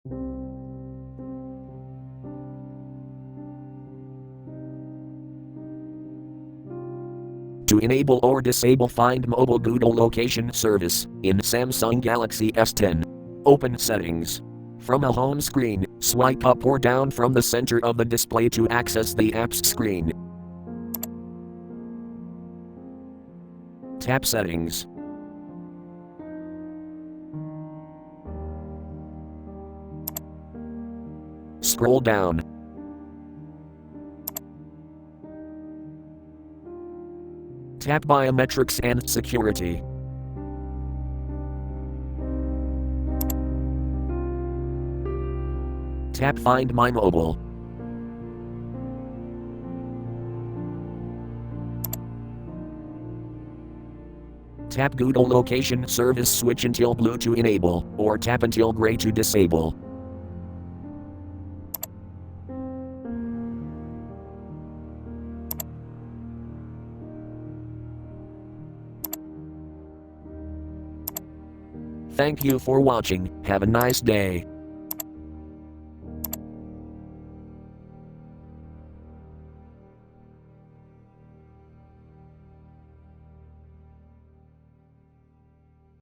To enable or disable Find Mobile Google Location service in Samsung Galaxy S10. Open Settings. From a home screen, swipe up or down from the center of the display to access the apps screen. Tap Settings. Scroll down. Tap Biometrics and Security. Tap Find My Mobile. Tap Google Location Service switch until blue to enable, or tap until gray to disable. Thank you for watching. Have a nice day.